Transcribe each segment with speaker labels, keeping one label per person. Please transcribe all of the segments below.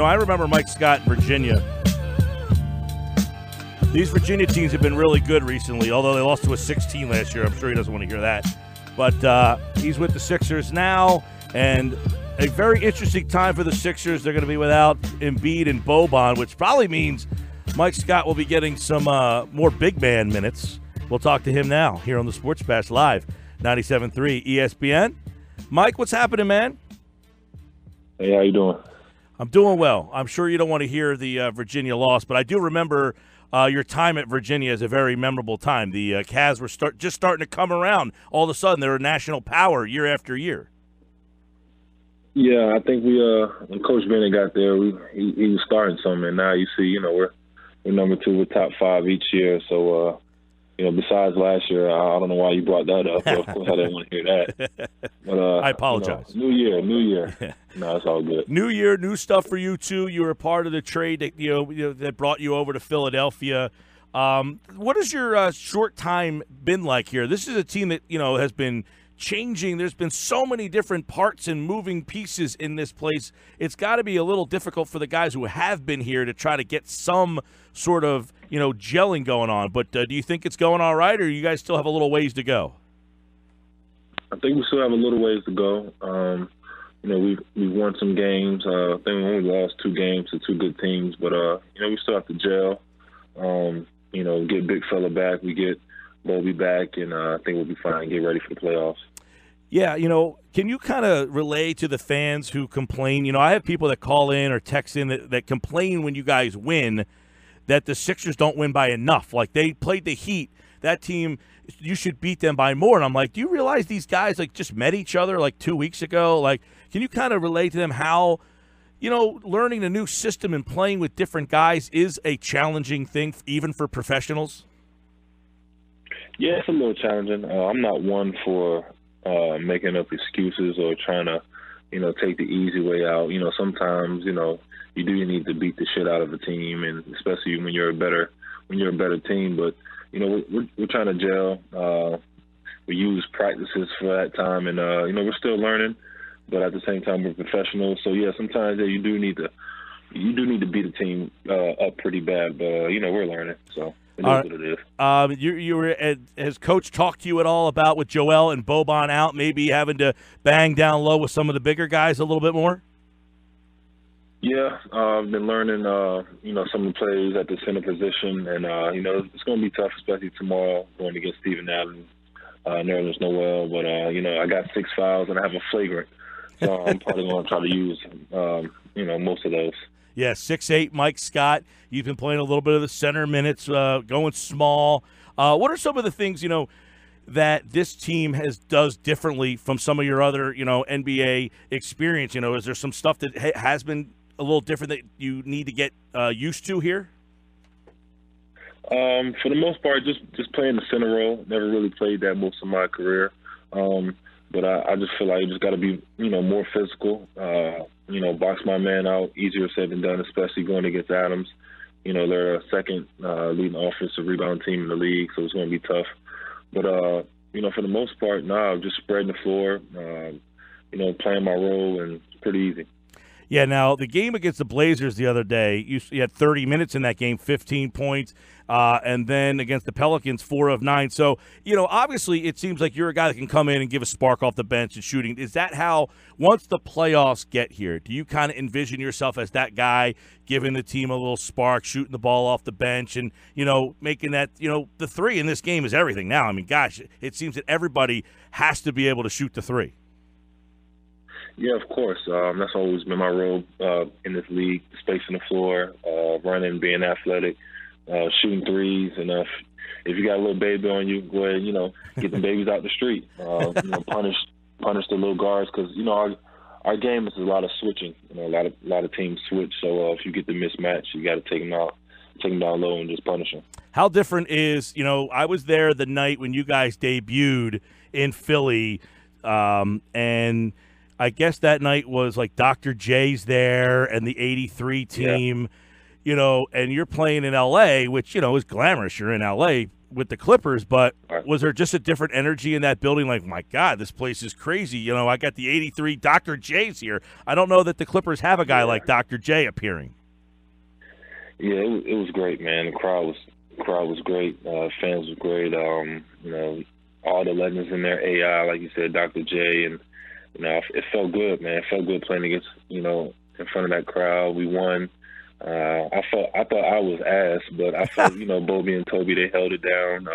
Speaker 1: I remember Mike Scott in Virginia. These Virginia teams have been really good recently, although they lost to a 16 last year. I'm sure he doesn't want to hear that. But he's with the Sixers now, and a very interesting time for the Sixers. They're going to be without Embiid and Boban, which probably means Mike Scott will be getting some more big man minutes. We'll talk to him now here on the Sports Bash Live, 97.3 ESPN. Mike, what's happening, man?
Speaker 2: Hey, how you doing?
Speaker 1: I'm doing well. I'm sure you don't want to hear the Virginia loss, but I do remember your time at Virginia as a very memorable time. The Cavs were just starting to come around. All of a sudden, they're a national power year after year.
Speaker 2: Yeah, I think we when Coach Bennett got there, he was starting something, and now you see, we're number 2, we're top 5 each year. So, besides last year, I don't know why you brought that up. Of course, I didn't want to hear that. But
Speaker 1: I apologize.
Speaker 2: New year. No, it's all good.
Speaker 1: New year, new stuff for you too. You were a part of the trade that that brought you over to Philadelphia. What has your short time been like here? This is a team that has been changing. There's been so many different parts and moving pieces in this place. It's got to be a little difficult for the guys who have been here to try to get some sort of gelling going on. But do you think it's going all right, or you guys still have a little ways to go?
Speaker 2: I think we still have a little ways to go. We've won some games. I think we only lost 2 games to 2 good teams, but we still have to gel. Get big fella back. We get Bobby back, and I think we'll be fine. Get ready for the playoffs.
Speaker 1: Yeah, can you kind of relay to the fans who complain? I have people that call in or text in that complain when you guys win that the Sixers don't win by enough. Like, they played the Heat. That team, you should beat them by more. And I'm like, do you realize these guys, just met each other, 2 weeks ago? Can you kind of relate to them how, learning a new system and playing with different guys is a challenging thing, even for professionals?
Speaker 2: Yeah, it's a little challenging. I'm not one for making up excuses or trying to, take the easy way out. Sometimes, you do need to beat the shit out of a team, and especially when you're a better team. But we're trying to gel. We use practices for that time, and we're still learning. But at the same time, we're professionals. So yeah, sometimes you do need to beat a team up pretty bad. But we're learning. So. It is what it is.
Speaker 1: Has Coach talked to you at all about, with Joel and Boban out, maybe having to bang down low with some of the bigger guys a little bit more?
Speaker 2: Yeah, I've been learning, some of the plays at the center position, and it's going to be tough, especially tomorrow going against Steven Adams, Nerlens Noel. But I got 6 fouls and I have a flagrant, so I'm probably going to try to use most of those.
Speaker 1: Yeah, 6'8", Mike Scott. You've been playing a little bit of the center minutes, going small. What are some of the things, that this team does differently from some of your other, NBA experience? Is there some stuff that has been a little different that you need to get used to here?
Speaker 2: For the most part, just playing the center role. Never really played that most of my career. But I just feel like you just got to be, more physical. Box my man out. Easier said than done, especially going against Adams. They're a second leading offensive rebound team in the league, so it's going to be tough. But, for the most part, just spreading the floor, playing my role, and it's pretty easy.
Speaker 1: Yeah, now, the game against the Blazers the other day, you had 30 minutes in that game, 15 points, and then against the Pelicans, 4 of 9. So, obviously it seems like you're a guy that can come in and give a spark off the bench and shooting. Is that how, once the playoffs get here, do you kind of envision yourself as that guy giving the team a little spark, shooting the ball off the bench, and, making that, the three in this game is everything now. I mean, gosh, it seems that everybody has to be able to shoot the three.
Speaker 2: Yeah, of course. That's always been my role in this league, spacing the floor, running, being athletic, shooting threes. And if you got a little baby on you, go ahead, get the babies out the street. Punish the little guards, because, our game is a lot of switching. A lot of teams switch. So if you get the mismatch, you got to take them down low and just punish them. How
Speaker 1: different is, I was there the night when you guys debuted in Philly, and I guess that night was like Dr. J's there and the 83 team, and you're playing in L.A., which, is glamorous. You're in L.A., with the Clippers, but
Speaker 2: Right.
Speaker 1: was there just a different energy in that building? Like, my God, this place is crazy. You know, I got the 83 Dr. J's here. I don't know that the Clippers have a guy like Dr. J appearing.
Speaker 2: Yeah, it was great, man. The crowd was great. Fans were great. You know, all the legends in there. AI, like you said, Dr. J, and you know, it felt good, man. It felt good playing against, you know, in front of that crowd. We won. I thought I was ass, but I felt, you know, Bobby and Toby, they held it down.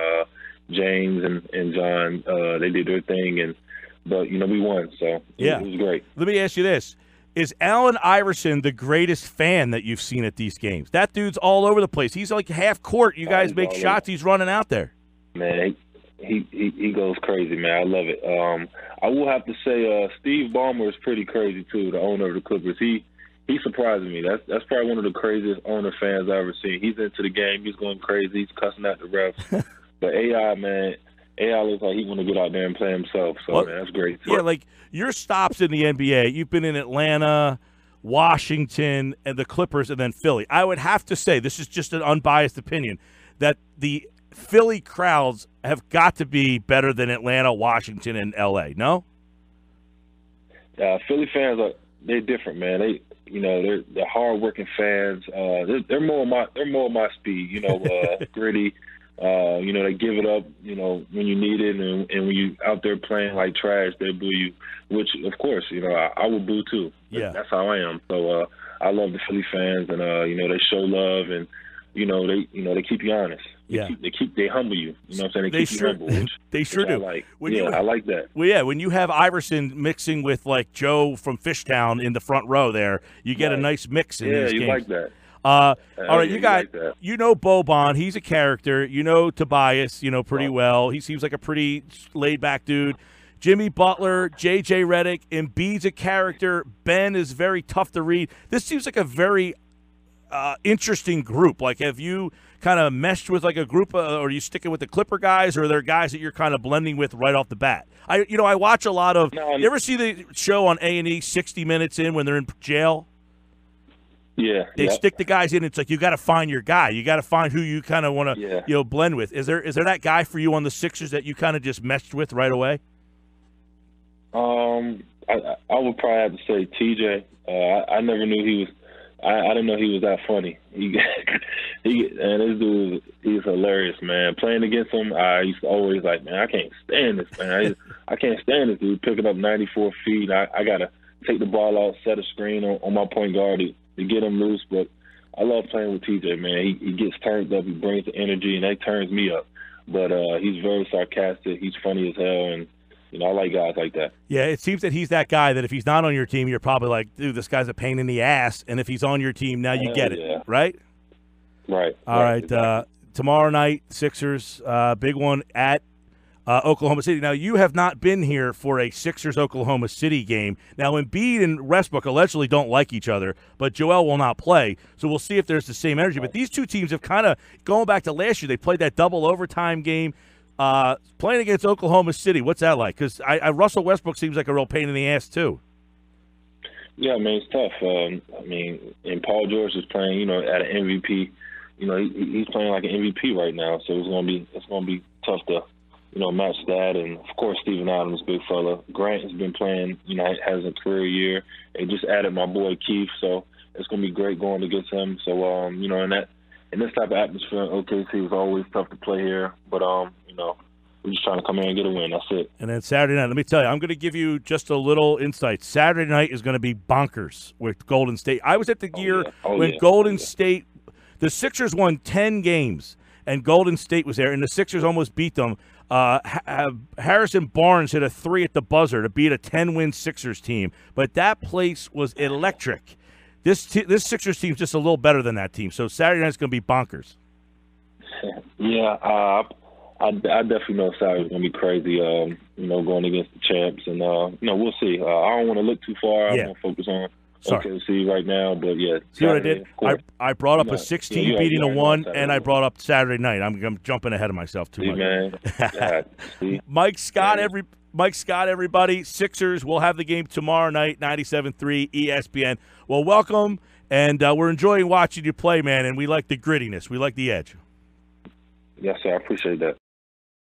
Speaker 2: James and John, they did their thing, but you know, we won, so it was great.
Speaker 1: Let me ask you this. Is Allen Iverson the greatest fan that you've seen at these games? That dude's all over the place. He's like half court. You guys make shots. He's running out there.
Speaker 2: Man, he goes crazy, man. I love it. I will have to say Steve Ballmer is pretty crazy, too, the owner of the Clippers. He surprised me. That's probably one of the craziest owner fans I've ever seen. He's into the game. He's going crazy. He's cussing at the refs. But AI, man, AI looks like he want to get out there and play himself. So, man, that's great, too.
Speaker 1: Yeah, like your stops in the NBA, you've been in Atlanta, Washington, and the Clippers, and then Philly. I would have to say, this is just an unbiased opinion, that the Philly crowds have got to be better than Atlanta, Washington, and L.A., no?
Speaker 2: Philly fans they're different, man. They're hardworking fans. They're more of my speed. You know, gritty. You know, they give it up. You know, when you need it, and when you out there playing like trash, they boo you. Which, of course, you know, I would boo too.
Speaker 1: Yeah,
Speaker 2: that's how I am. So I love the Philly fans, and you know, they show love, and they keep you honest. They humble you. You know what I'm saying? They keep you humble.
Speaker 1: They sure do.
Speaker 2: I like that.
Speaker 1: Well, yeah, when you have Iverson mixing with like Joe from Fishtown in the front row there, you get a nice mix in these games.
Speaker 2: Yeah, you like that.
Speaker 1: All right, you know Boban. He's a character. You know Tobias, you know pretty well. He seems like a pretty laid-back dude. Jimmy Butler, J.J. Redick, Embiid's a character. Ben is very tough to read. This seems like a very interesting group. Like, have you kind of meshed with like a group, or are you sticking with the Clipper guys, or are there guys that you're kind of blending with right off the bat? I watch a lot of. You ever see the show on A&E 60 Minutes in when they're in jail?
Speaker 2: Yeah,
Speaker 1: they stick the guys in. It's like you got to find your guy. You got to find who you kind of want to blend with. Is there that guy for you on the Sixers that you kind of just meshed with right away?
Speaker 2: I would probably have to say TJ. I never knew he was. I didn't know he was that funny. And this dude, he's hilarious, man. Playing against him, I used to always like, man, I can't stand this, man. I can't stand this dude picking up 94 feet. I gotta take the ball out, set a screen on my point guard to get him loose. But I love playing with TJ, man. He gets turned up, he brings the energy, and that turns me up. But he's very sarcastic. He's funny as hell, and you know, I like guys like that. Yeah, it seems that he's that guy that if he's not on your team, you're probably like, dude, this guy's a pain in the ass. And if he's on your team, now you get it, right? Right. All right. Exactly. Tomorrow night, Sixers, big one at Oklahoma City. Now, you have not been here for a Sixers-Oklahoma City game. Now, Embiid and Westbrook allegedly don't like each other, but Joel will not play. So we'll see if there's the same energy. But these two teams have kind of, going back to last year, they played that double overtime game. Playing against Oklahoma City, what's that like? Because Russell Westbrook seems like a real pain in the ass too. Yeah, I mean, it's tough. And Paul George is playing, you know, at an MVP. You know, he's playing like an MVP right now, so it's gonna be tough to, you know, match that. And of course, Steven Adams, big fella. Grant has been playing, you know, has a career year. They just added my boy Keith, so it's gonna be great going against him. So, you know, in this type of atmosphere, OKC was always tough to play here, but you know, we're just trying to come in and get a win. That's it. And then Saturday night, let me tell you, I'm going to give you just a little insight. Saturday night is going to be bonkers with Golden State. I was at the gear when Golden State, the Sixers won 10 games, and Golden State was there, and the Sixers almost beat them. Harrison Barnes hit a 3 at the buzzer to beat a 10-win Sixers team, but that place was electric. This Sixers team's just a little better than that team, so Saturday night's going to be bonkers. Yeah, I definitely know Saturday's going to be crazy, you know, going against the champs. And, you know, we'll see. I don't want to look too far. I'm going to focus on OKC right now. But, yeah. See Saturday, what I did? I brought up a 16 beating a 1, and I brought up Saturday night. I'm jumping ahead of myself too much. Man. Mike Scott, everybody. Sixers will have the game tomorrow night, 97.3 ESPN. Well, welcome, and we're enjoying watching you play, man, and we like the grittiness. We like the edge. Yes, sir. I appreciate that.